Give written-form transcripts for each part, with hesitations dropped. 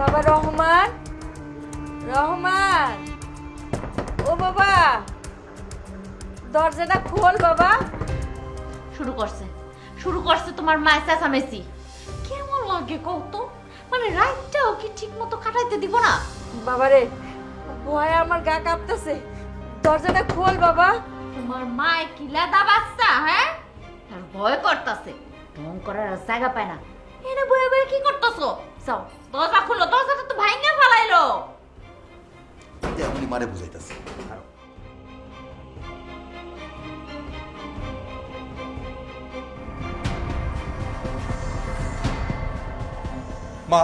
বাবা রহমান, রহমান, ও বাবা, দরজাটা খোল বাবা। শুরু করছে তোমার মায়ের চেঁচামেচি। কেমন লাগে কত, মানে রাতটাও কি ঠিক মতো কাটাইতে দিব না? বাবারে, ভয়ে আমার গা কাঁপতেছে, দরজাটা খোল বাবা। তোমার মায় কি লেদা বাচ্চা, হ্যাঁ? আর ভয় করতেছে, ঢং করার আর জায়গা পায় না। এনে বয়ে বয়ে কি করতেছো? যাও দরজা খুলো, দরজাটা তো ভাঙিয়ে ফেলাইলো। এমনি মারে বুঝাইতেছে। মা,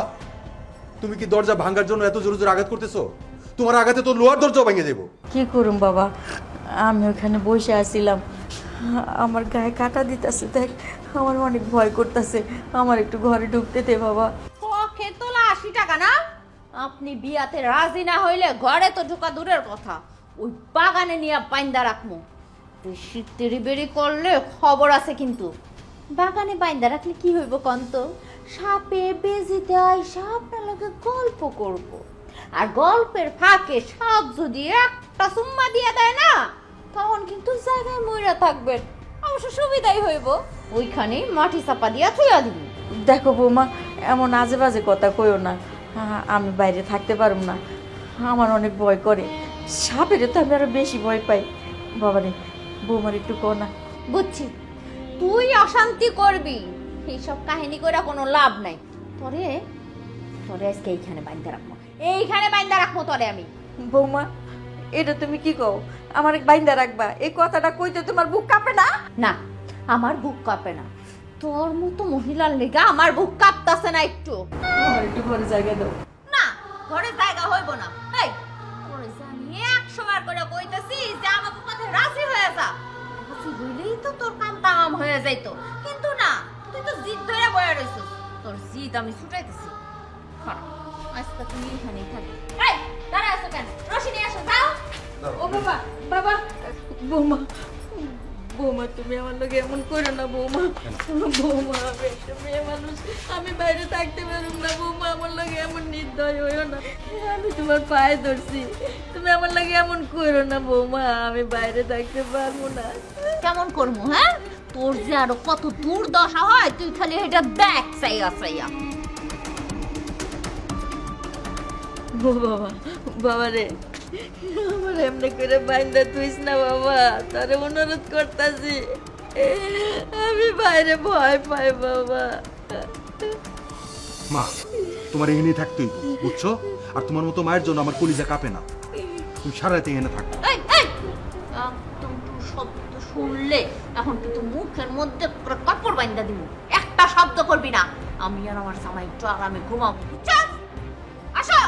তুমি কি দরজা ভাঙার জন্য এত জোরে জোরে আঘাত করতেছো? তোমার আঘাতে তো লোহার দরজা ভেঙে যাবো। কি করুম বাবা, আমি ওখানে বসে আছিলাম, আমার গায়ে কাটা দিতেছে, দেখ আমার অনেক ভয় করতেছে, আমার একটু ঘরে ঢুকতে দে বাবা। পক্ষে তোলা 80 টাকা না? আপনি বিয়াতে রাজি না হইলে ঘরে তো ঢোকা দূরের কথা, ওই বাগানে নিয়ে বাইন্দা রাখমু। বেশি তেড়িবেড়ি করলে খবর আছে কিন্তু। বাগানে বাইন্দা রাখলে কি হইব কন্ত? সাপে বেজিতে আইসা আপনার লগে গল্প করব, আর গল্পের ফাঁকে সাপ যদি একটা সুম্মা দিয়ে দেয় না, তখন কিন্তু জায়গায় মইরা থাকবেন। অবশ্য সুবিধাই হইব, ওইখানে মাটি চাপা দিয়া থুইয়া দিব। দেখো বৌমা, এমন আজে বাজে কথা কইও না, আমি বাইরে থাকতে পারব না, আমার অনেক ভয় করে, সাপের তো আমি আরো বেশি ভয় পাই। বাবারে, বৌমার একটু কো না। বুঝছি, তুই অশান্তি করবি, এইসব কাহিনী করে কোনো লাভ নাই। তোরে তোরে আজকে এইখানে বাইন্দা রাখবো, এইখানে বাইন্দা রাখবো তোরে আমি। বৌমা, এটা তুমি কি কও? আমার বাইন্দা রাখবা, এই কথাটা কইতে তোমার বুক কাঁপে না? না, আমার বুক কাঁপে না, তোর মতো মহিলার লেগা আমার বুক কাঁপতাছে না একটু। আমার একটু ঘরে জায়গা দাও। না, ঘরে জায়গা হইব না। এই তোরে জানি 100 বার করে কইতাছি যে আমার কথা রাজি হয়ে যা, রাজি হইলেই তো তোর কাম তাম হয়ে যাইতো, কিন্তু না, তুই তো জিদ ধরে বয়া রইছিস। তোর জিদ আমি ছুটাইতেছি। আজকে তুমি এখানেই থাকবি। এই দাঁড়া আছো কেন? রশি নিয়ে আসো, যাও। ও বাবা, বাবা, বৌমা, বৌমা তুমি আমার লোকে এমন করো না বৌমা। বৌমা, আমি একটা মেয়ে মানুষ, আমি বাইরে থাকতে পারুম না বৌমা, আমার লোকে এমন নির্দয় হইও না, আমি তোমার পায়ে ধরছি, তুমি আমার লোকে এমন করো না বৌমা, আমি বাইরে থাকতে পারবো না। কেমন করবো, হ্যাঁ? তোর যে আরো কত দুর্দশা হয় তুই খালি এটা দেখ। চাইয়া চাইয়া বাবা, বাবা রে, আমার এমনি করে বাইন্দা তুইস না বাবা, তারে অনুরোধ করতাছি, আমি বাইরে ভয় পাই বাবা। মা, তোমার এখানেই থাকতেই তো, বুঝছো? আর তোমার মতো মায়ের জন্য আমার কলিজা কাঁপে না। তুমি সারা রাতে এখানে থাকো। এই এই একদম তোর শব্দ শুনলে এখন কিন্তু মুখের মধ্যে পুরো কাপড় বাইন্দা দিব, একটা শব্দ করবি না। আমি আর আমার জামাই একটু আরামে ঘুমাবো, বুঝছস? আসো।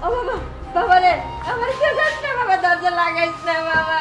ও বাবা, বাবা রে, আমার কেউ যাচ্ছে বাবা, দরজা লাগাইছ না বাবা।